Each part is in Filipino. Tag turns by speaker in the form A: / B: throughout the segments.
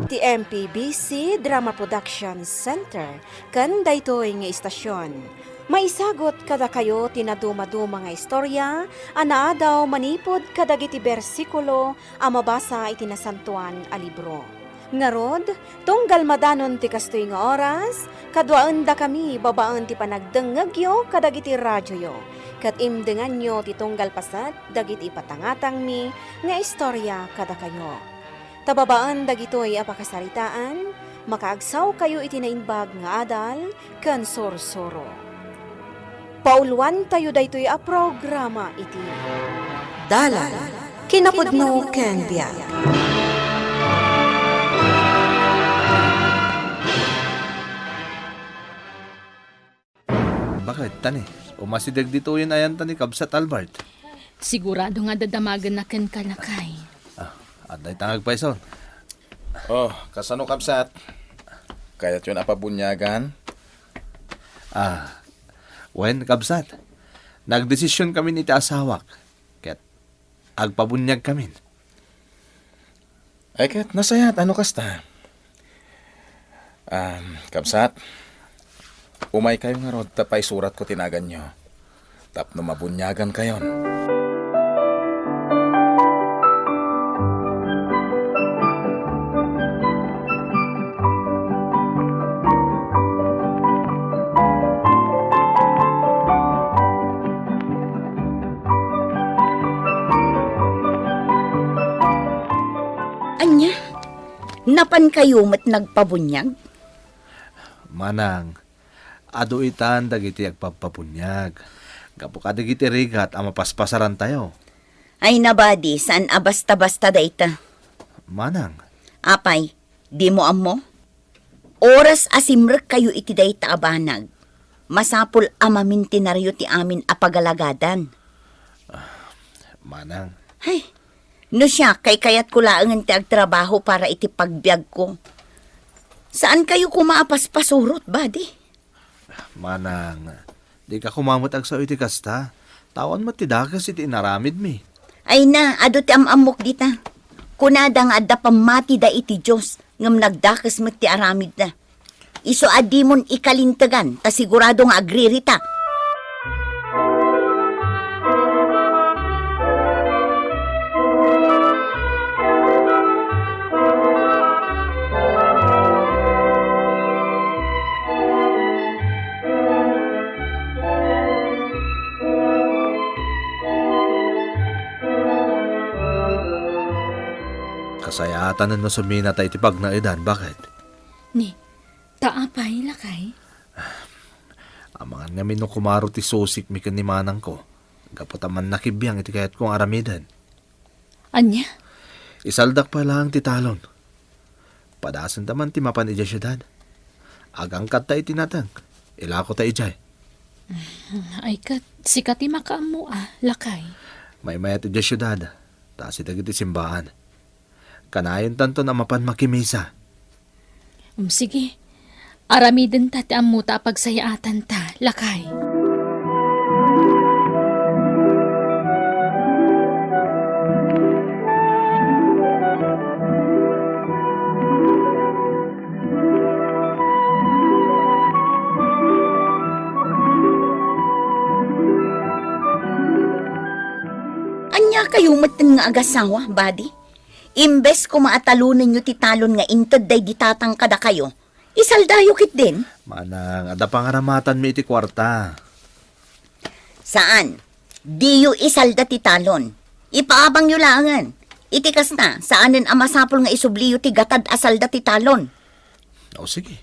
A: Ti MPBC Drama Production Center kan daytoy nga istasyon. Maisagot kada kayo tinaduma-duma nga istorya, anaadaw manipod kadagiti bersikulo a mabasa iti nasantuan a libro. Ngarod, tunggal madanon ti kastoy nga oras, kadwaan da kami babaan ti panagdengagyo kadagiti radyoyo. Kat imdengan nyo ti tunggal pasat dagiti patangatang mi nga istorya kada kayo. Tababaan dagitoy apakasaritaan, makaagsaw kayo iti nainbag nga adal, kan sorsoro. Pauluan tayo daytoy a programa iti Dalan Kinapudno ken Biag.
B: Bakit, tani? Umasidag dito yun ayan tani Kabsat Albert.
C: Sigurado nga dadamagan na ken kalakay.
B: Aday tangag pa ison.
D: Oh, kasano Kabsat? Kaya't yun apabunyagan?
B: Wen, Kabsat. Nagdesisyon kami ni ti asawak. Kaya't agpabunyag kami.
D: Ay kaya't nasayat, ano kasta? Kabsat, umay kayo nga rod, tapay surat ko tinagan nyo. Tapno mabunyagan kayon.
E: Anya, napan kayo mat nagpabunyag?
B: Manang, ado itan dagiti agpapabunyag. Gapo ka dagiti rigat ang mapaspasaran tayo.
E: Ay nabadi, saan abasta-basta da ita?
B: Manang,
E: Apay, di mo amo? Oras asimrek kayo iti da ita abanag. Masapul amamin tinaryo ti amin apagalagadan.
B: manang,
E: Ay, no siya, kay kayat ko laangan ti agtrabaho para iti pagbiag ko. Saan kayo kumaapas-pasurot, badi?
B: manang, di ka kumamot agsaw iti kasta. Tawan mo ti dakas iti inaramid mi.
E: Ay na, ado ti amamok dita. Kunada nga adda pamati da iti Diyos, ngam nagdakas mo ti aramid na. Iso adimon ikalintagan, ta sigurado nga agririta.
B: Kasayatan na sumina tayo iti pagnaidan. Bakit?
C: Ni, taapay lakay.
B: Ang mga namin no kumaro ti sosik mi ni manang ko. Gapataman nakibiyang iti kayat kong aramidan.
C: Anya,
B: Isaldak pa lang ti talon. Padasan taman ti mapan ija syudad. Agangkat ta iti natang. Ilako ta ijay.
C: ay kat, sikati makaamu lakay.
B: May mayat ija syudad. Taas iti iti simbahan. Kanayon tanto na mapan makimisa.
C: Sige, aramiden ta ti amu ta pagsayaatan ta, lakay.
E: Anya kayo matin nga agasawa, badi? Imbes ko maatalunan nyo ti talon nga intad day ditatang kada kayo, isaldayo kit din.
B: Manang, ada pangaramatan mi iti kwarta.
E: Saan? Di yu isalda ti talon. Ipaabang yu langan. Itikas na, saanin ang masapol nga isubliyo ti gatad asalda ti talon.
B: O sige.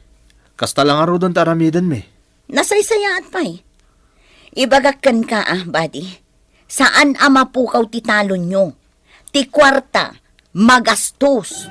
B: Kasta lang aro doon taramidan mi.
E: Nasaysayaan pa'y. Ibagakkan ka badi. Saan ang mapukaw ti talon nyo? Ti kwarta, magastos.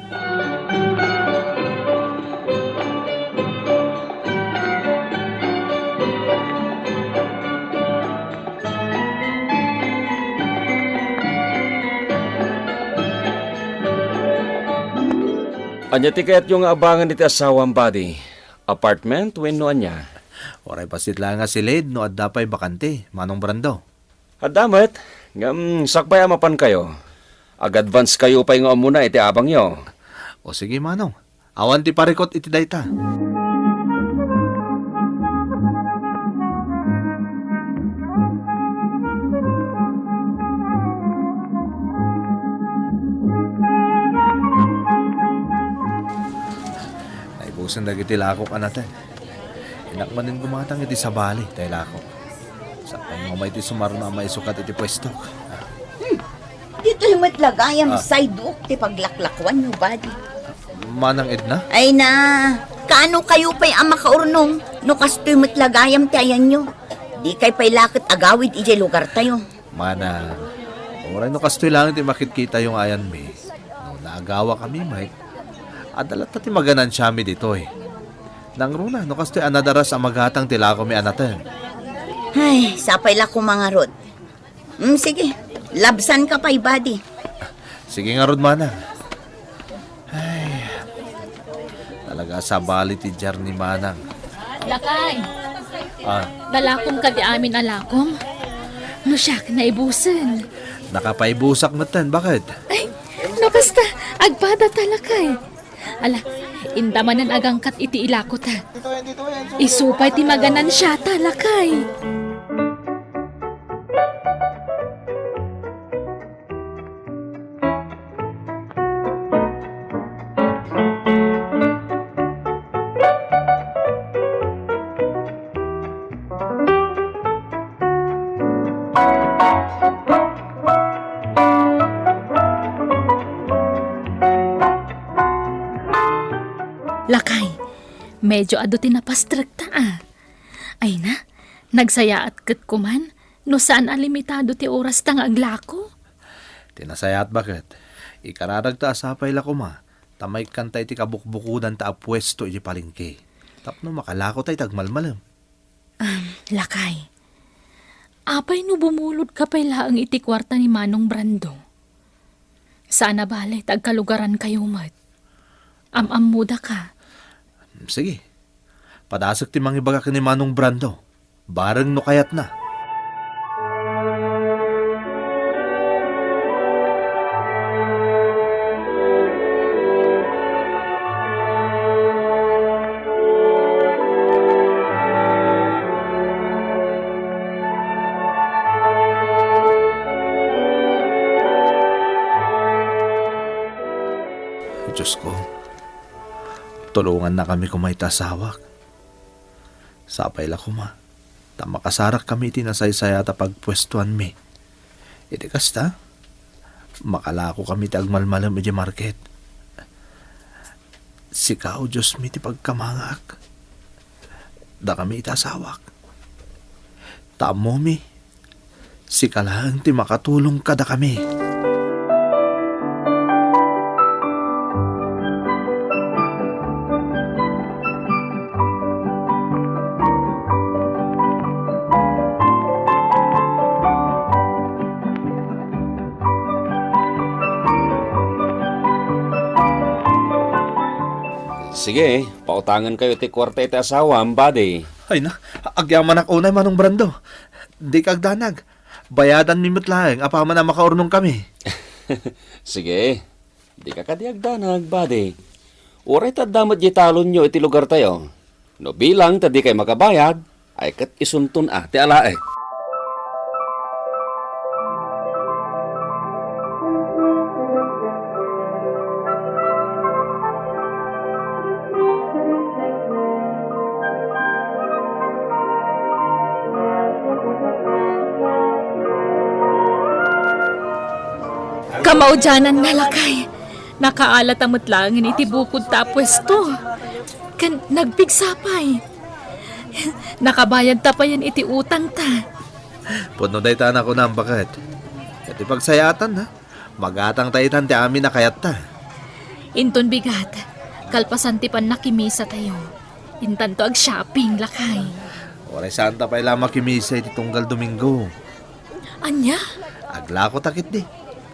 F: Anya ti kayat yung abangan iti asawang body. Apartment, wenno anya.
B: Oray pasit lang nga si Lade no at dapay bakante. Manong Brando.
F: Adamet, ngam sakbay amapan kayo. Ag-advance kayo pa yung muna iti abang nyo.
B: O sige Manong. Awan ti parikot iti dayta. Naibusan dagiti lako ka natin. Inakmanin gumatang iti sabali, tayo lako. Sa pangmamay iti sumaro na may sukat iti pwesto.
E: Dito yung matlagayam sidewalk ti paglaklakwan nyo, buddy.
B: Manang Edna?
E: Ay na, kaano kayo pa'y ang makaurnong? No kasto'y matlagayam ti ayan nyo. Di kay pa'y lakit agawid ije lugar tayo.
B: Manang, oray no kastoy lang iti makitkita yung ayan mi. No naagawa kami, Mike. Adalat na ti maganan siya mi dito eh. Nang runa, no kastoy anadaras ang magatang tilako mi anaten.
E: Ay, sapay la ko mga rod. Sige, labsan ka pa'y, buddy.
B: Sige nga rod, Manang. Ay, talaga sa bali ti jar ni Manang.
C: Lakay,
B: Ah,
C: dalakom ka di amin alakom. No siya, naibusan.
B: nakapaibusak matan, bakit?
C: Ay, no basta, agpada talakay. Ala, indamanan agangkat iti ilako ta. Isupay ti maganan siya talakay. Lakay, medyo ado tinapastragta ah. Ay na, nagsaya at kat kuman, no saan alimitado ti oras tang aglako?
B: Tinasayat bakit? Ikararag ta asapay la kuma. Tamay kantay ti kabukbukudan ta apwesto iti palingke. Tapno makalako tay tagmalmalam.
C: Lakay, apay no bumulod ka pa'y laang iti kwarta ni Manong Brando. Sana bale, tagkalugaran kayo mat. Muda ka.
B: Sige. Padasok ti mangibaga ka ni Manong Brando. Bareng no kayat na. Diyos ko, tulungan na kami kumaitasawak. Sapay la kuma, tamakasarak kami tinasaysaya ta pagpwestuan mi. Iti kasta, makalako kami ti agmalmalam iti market. Sikaw, Diyos mi ti pagkamangak. Da kami itasawak. Tamo mi, sikalang ti makatulong kada kami.
F: Sige, pautangan kayo ti kwarta iti asawam, buddy.
B: Ay na, agyaman ako unay Manong Brando. Di kagdanag. Bayadan mi metlaeng, apaman na makaurnong kami.
F: Sige, di ka kadiagdanag, buddy. Uray tadamot di talon nyo iti lugar tayo. No bilang tadi kay makabayad, ay kat isuntun ti alae.
C: Kamaudyanan na lakay. Nakaalat amot langin iti bukod ta pwesto. Kan nagpigsapay. Nakabayad ta pa yan iti utang ta.
B: Puno day tanan ko na ang bakit. At ipagsayatan na. Magatang taitan ti amin na kayat ta.
C: Inton bigat. Kalpasan ti pan nakimisa tayo. Intan to ag shopping lakay.
B: Oray santa pa ila makimisa iti tunggal Domingo.
C: Anya?
B: Aglako takit di.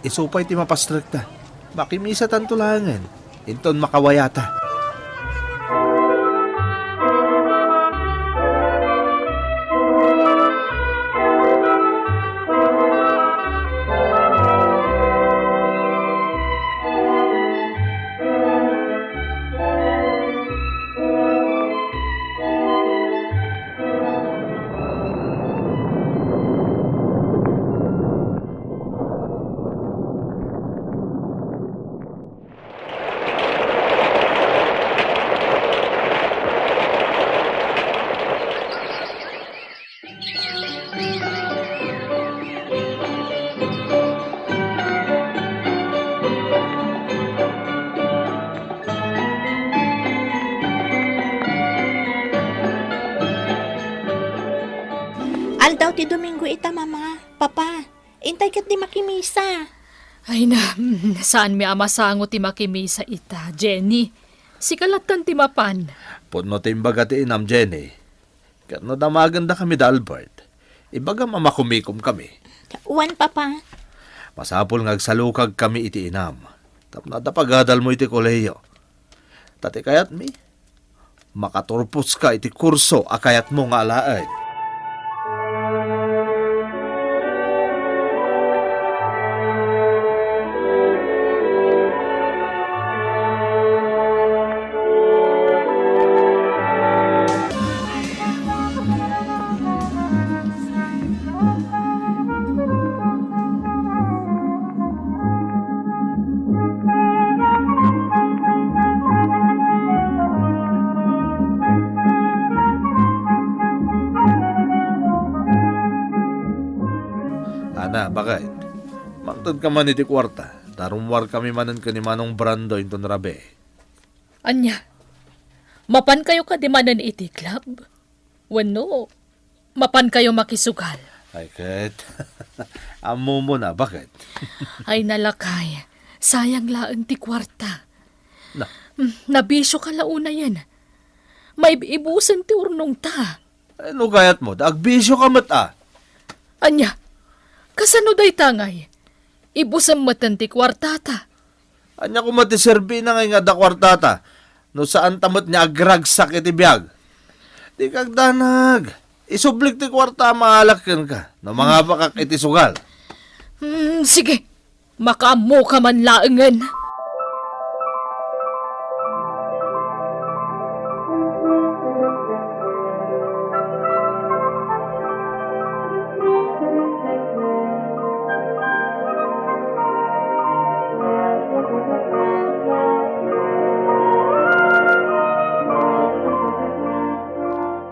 B: Isupay ti mapastragta. Makimisa tantulangan. Inton makawayata.
G: Aldaw ti Domingo ita, mama. Papa, intay kat di makimisa.
C: Ay na, saan mi amasango ti makimisa ita, Jenny? Si kalatan ti mapan.
B: Puno timbaga ti inam, Jenny. Kano da maganda kami da Albert. Ibaga mamakumikom kami.
G: Uwan, papa.
B: Masapol ngagsalukag kami iti inam. Tapno da pagadal mo iti koleyo. Tati kayat mi, makaturpos ka iti kurso akayat mo nga alaad. Ana, bakit? Mangtod ka man iti kwarta. Tarumwar kami manan ka ni Manong Brando inton rabe.
C: Anya, mapan kayo ka di manan iti club? Wano, mapan kayo makisugal.
B: Ay, ket. Amo mo na, bakit?
C: Ay nalakay, sayang laang ti kwarta.
B: Na,
C: Nabisyo ka launa yan. May ibusan ti urnong ta.
B: ano kayat mo? Dagbisyo ka mata.
C: Anya, kasano day tangay? Ibusam matan ti kwartata.
B: Anya ko matiserbi na ngay nga da kwartata. No saan tamot niya agragsak iti biyag. Di kagdanag. Isublik ti kwarta mahalakyan ka. No mga bakak iti sugal.
C: Sige, makamu ka man laangan.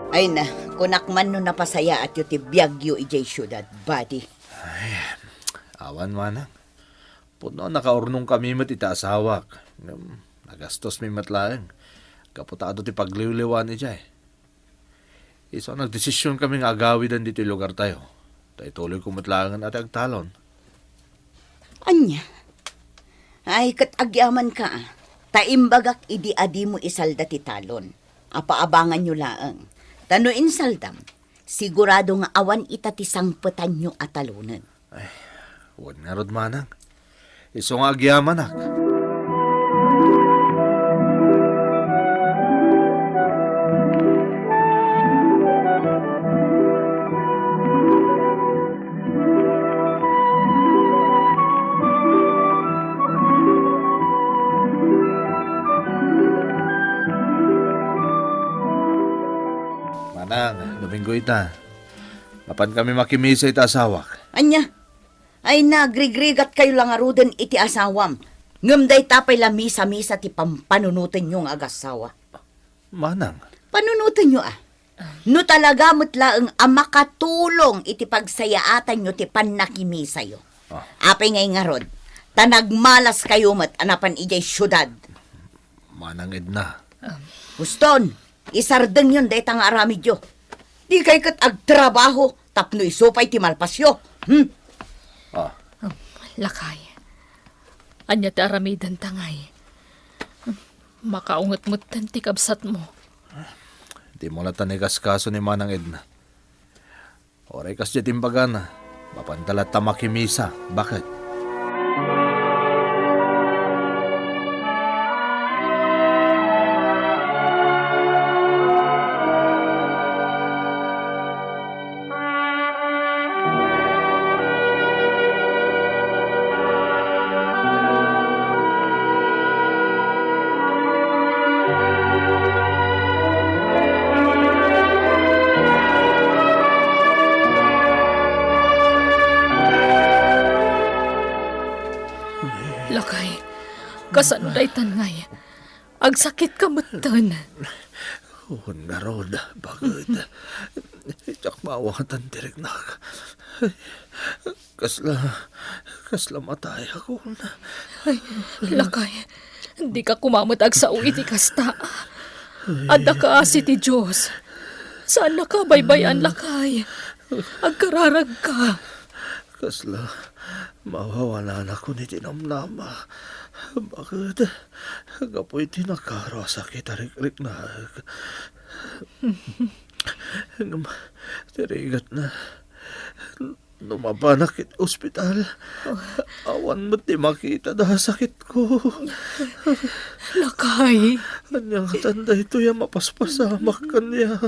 E: Ay na, kunak man no napasaya at yu ti biyagyo ijay syudad, buddy.
B: Awan manang. Puno nakaurnong kami mat ita asawak. Nagastos mi matlaeng. Kaputado ti pagliwliwan ni Jay. Iso nagdesisyon kami nga agawidan dito yung lugar tayo. Tayo tuloy kumatlangan at agtalon.
E: Anya? Ay, kat agyaman ka. Taimbagak idi adi mo isalda ti talon. Apaabangan nyo laang. Tano insaldam, sigurado nga awan ita ti sangpetan nyo atalunan.
B: Huwag nga rod manang. Iso nga agyaman ak. Manang, Domingo ita. Mapan kami makimisa ita asawak.
E: Anya? Ay nagrigrigat kayo lang arudan iti asawam. Ngamday tapay la misa-misa ti pampanunutan nyo nga agasawa.
B: Manang.
E: Panunutan nyo No talaga mutlaang amakatulong iti pagsayaatan nyo ti panakimisa yo. Apay ngay nga rod, tanagmalas kayo mat anapan ijay syudad.
B: Manang Edna.
E: Guston, isardeng yun day tang aramid yo. Di kay kat agtrabaho, tapno isupay ti malpasyo.
C: Lakay. Anya ti aramidan tangay. Makaungot-mutan ti kabsat mo.
B: Di mo na tanigas kaso ni Manang Edna. Oray kas di timbaga na. Mapandalat ta makimisa. Bakit?
C: Lakay, kasano day tangay? Agsakit ka mutan.
B: Narod, bagod. Itak mawatan direk na. Kasla matay ako na.
C: Ay, lakay, hindi ka kumamot agsa iti kasta. Adda ka asi ti Diyos. Saan nakabaybayan, lakay? Agkararag ka.
B: Kasla, mawawalan ako ni tinamnama. Bakit? Gapoy tinakaro sakit arik-rik na. Tirigat na. Lumabanak it ospital. Awan mo ti makita da sakit ko.
C: Lakay.
B: Anyang tanda ito yung mapaspasamak kanyak.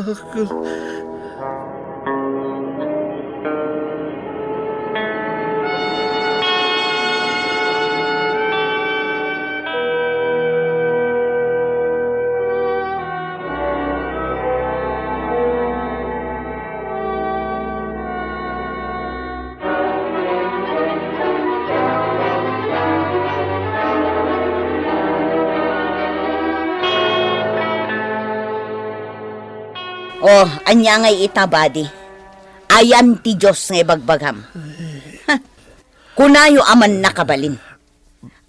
E: Oh, anya ngay itabadi. Ayan ti Diyos ngay bagbagham. Ha, kunayo aman nakabalin.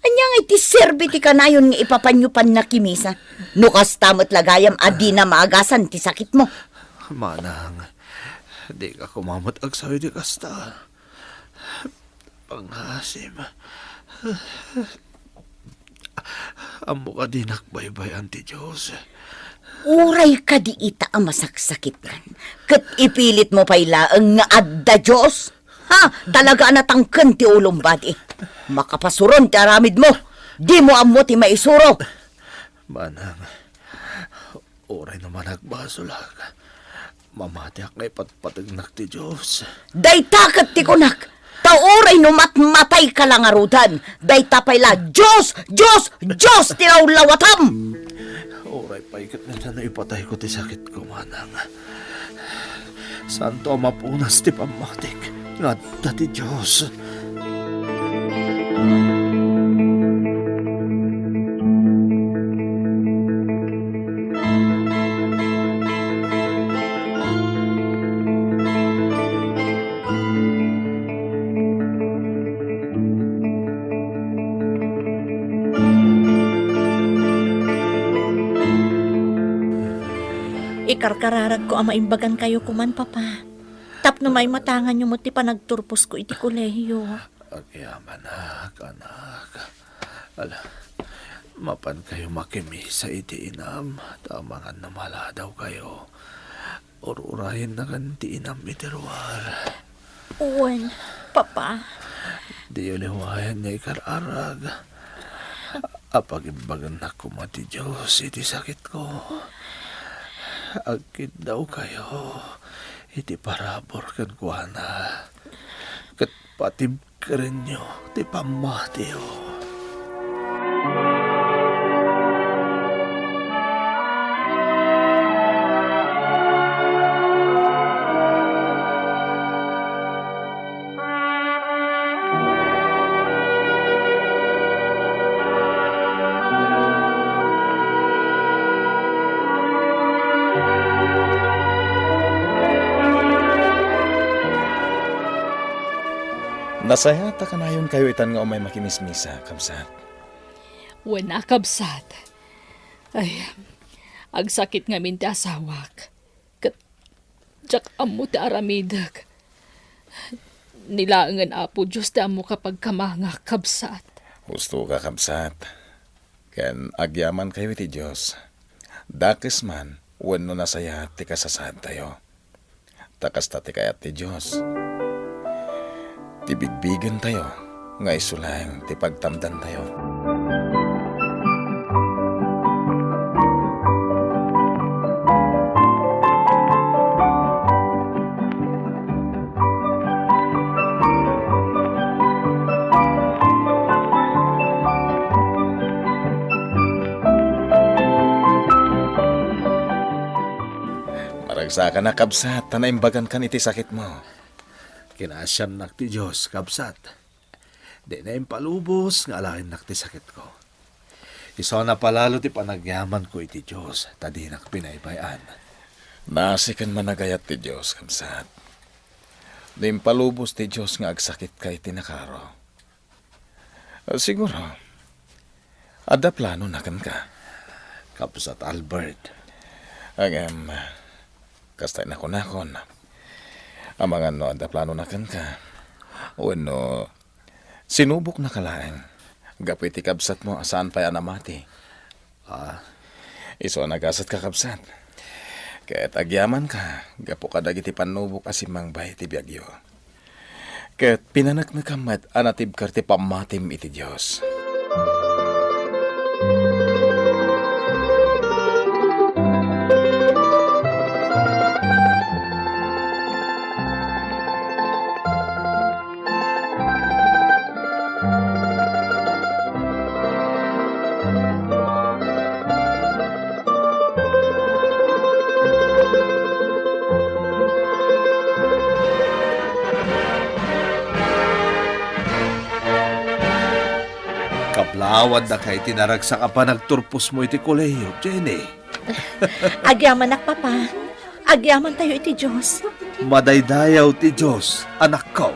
E: Anya ngay ti serbi ti kanayon nga ipapanyupan na kimisa. Nukas tamot lagayam adi na maagasan ti sakit mo.
B: Manang, di ka kumamot agsawi di kasta. Panghasim. Amo ka di nakbaybayan ti Diyos.
E: Uray ka di ita ang masaksakit kan. Kat ipilit mo pailaang nga adda Diyos. Ha, talaga natangken ti ulong badi. Makapasuron ti aramid mo. Di mo amo ti maisuro.
B: Manang, oray naman nagbasolag. Mamati ak ngay patpatagnak ti Diyos.
E: Day takat ti kunak. Tauray no matmatay ka lang arudan. Day tapay la, Diyos! Diyos! Diyos! Tinawlawatam!
B: Oray paikat na na ipatay ko ti sakit ko, manang. Santo mapunas ti pamatik. Nga ti Diyos.
G: Ikarkararag ko ang maimbagan kayo kuman, papa. Tapno may matangan nyo mo ti panagturpos ko iti kolehiyo.
B: Agyaman anak. Ala, mapan kayo makimisa iti inam. Tamangan na maladaw kayo. Ururahin na kan ti inam itiruar.
G: Uwan, papa.
B: Di uliwayan niya ikararag. Apagimbagan na kumati Diyos iti sakit ko. Agkid daw kayo. Iti parabor kan kuana. Kat patib ka rin nyo. Ti pamatiyo.
D: Nasayata ka na yun kayo itan nga umay makimismisa, kabsat.
C: Wala kabsat. Ay, agsakit nga min ti asawak. Kat, jak amo ti aramidag. Nilaangan apo Diyos ti amo kapag kamanga kabsat.
D: Husto ka, kabsat. Ken agyaman kayo iti Diyos. Dakis man, wano nasaya ti kasasad tayo. Takas ti kayat ti Diyos. Tibigbigan tayo, nga isulang ti pagtamdan tayo. Maragsa ka na, kabsat, tanaimbagan kan iti sakit mo.
B: Kinasyam nak ti Diyos, kabsat. Di na impalubos nga alain nak ti sakit ko. Iso na palalo ti panagyaman ko iti Diyos, tadi nak pinaybayan.
D: Nasikan managayat ti Diyos, kabsat. Di impalubos ti Diyos nga agsakit kay tinakaro. Siguro, ada plano na kan ka.
B: Kabsat Albert.
D: Kastay na nakon. Ang mga no, anda plano na kan ka. O no, sinubok na kalaeng. Gapoy ti kabsat mo, saan pa yan amati? Iso nagasat ka kabsat. Kaya't agyaman ka, gapo ka dagiti panubok asimang bay ti biyagyo. Kaya't pinanak na kamat anatib karte pamatim iti Diyos.
B: Kablawad na kay tinaragsa ka pa nagturpos mo iti kolehiyo, Jenny.
G: Agyaman nak papa. Agyaman tayo iti Diyos.
B: Madaydayaw ti Diyos, anak ko.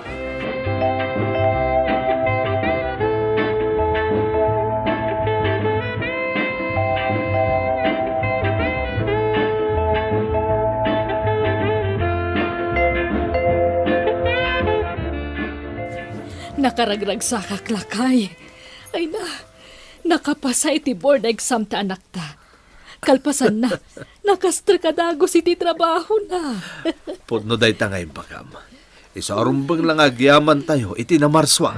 C: Nakaragrag sa kaklakay. Ay na, nakapasa iti board exam ta anak ta. Kalpasan na, nakastra kadagos iti trabaho na.
B: Pudno day tangay bagam. Isarumbang lang agyaman tayo, iti namarswa.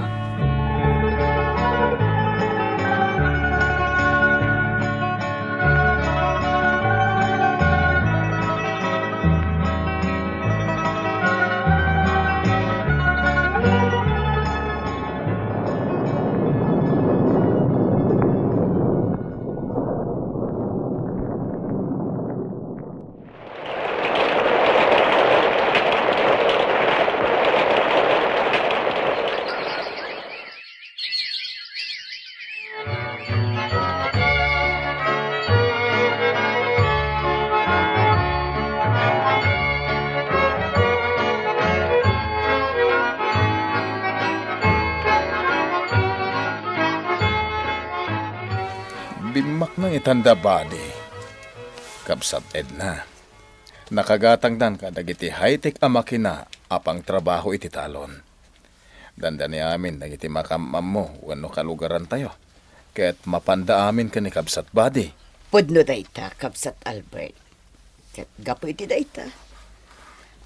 D: Bimak ng itanda body. Kabsat Edna. Nakagatang dan ka dagiti high-tech a makina apang trabaho iti talon. Dandani amin dagiti makamam mo wano kalugaran tayo. Kaya't mapanda amin ka ni Kabsat body.
E: Pudno dayta, Kabsat Albert. Ket gapo iti dayta.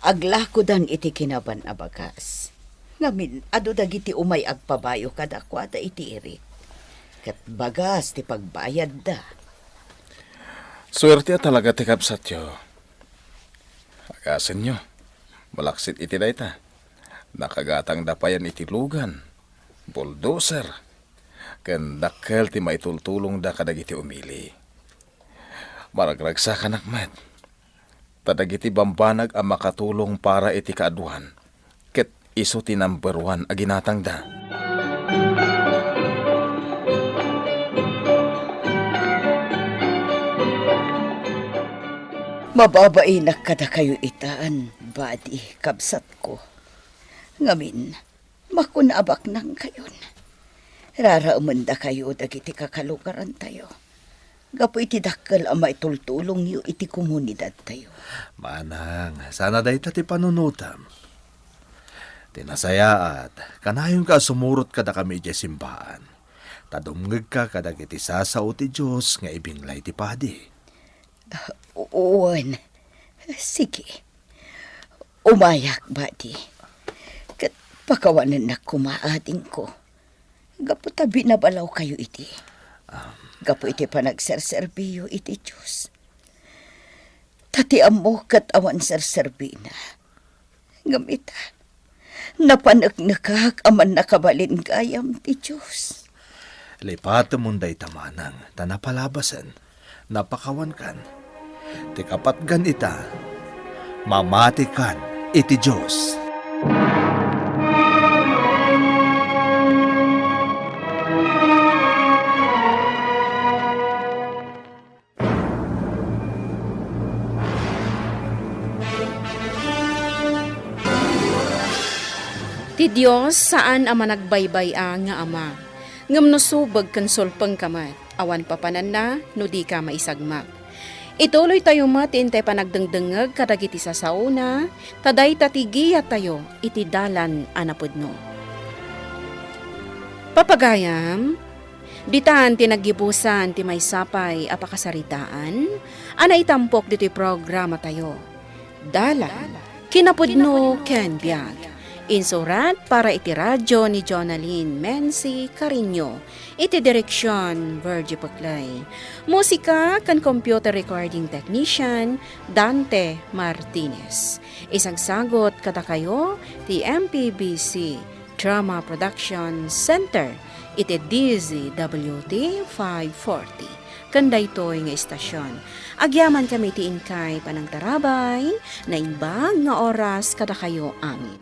E: Aglakodan iti kinaban abagas. Ngamin, ado dagiti umay agpabayo kadakwada iti iri. Ket bagas ti pagbayad da.
D: Swerte talaga ti Kabsat yo. Agasan nyo. Malaksit iti dayta. Nakagatang dapayan iti lugan. Bulldozer. Ken dakkel ti maitultulong da kadagiti umili. Maragragsa ka nakmat. Tadagiti bambanag ang makatulong para iti kaaduhan. Ket iso ti number 1 aginatang da.
E: Mababainak kada kayo itaan, badi, Kabsat ko. Ngamin, makunabak nang kayon. Raraumanda kayo dagiti kakalugaran tayo. Gapo iti dakkel ang maitultulong niyo iti komunidad tayo.
B: Manang, sana day ti panunutam. Tinasaya at kanayon ka sumurot kada kami iti simbahan. Tadumngeg ka kadagiti sasao ti Diyos nga ibinglay ti padi.
E: Uwan, sige. Umayak, badi. Kat pakawanan na kumaading ko. Gapo tabi na balaw kayo iti. Gapo iti panagserserbiyo iti Diyos. Tatiam mo kat awan serserbi na. Gamita, napanagnakak aman nakabalin gayam ti Diyos.
B: Lipat munday tamanang, tanapalabasan, napakawan kan. Ti kapatgan ita, mamatikan iti Diyos.
A: Ti Diyos saan ama nagbaybay nga ama. Ngam no subag kan sulpang kamat, awan papanan na, no di ka maisagmak. Ituloy tayo matintay panagdengdengeg kadagiti sa sauna, taday tatigiyat tayo iti dalan anapudno. Papagayam, ditaan tinagibusan ti may sapay apakasaritaan, ana itampok diti programa tayo. Dalan, kinapudno ken biag. Insurat para iti radyo ni Jonalyn Menzi Carino, iti direksyon Virgie Puclay. Musika kan computer recording technician Dante Martinez. Isang sagot kada kayo ti MPBC Drama Production Center, iti DZWT 540. Kanday to'y nga istasyon. Agyaman kami ti inkay panang tarabay, na imbag nga oras kada kayo amin.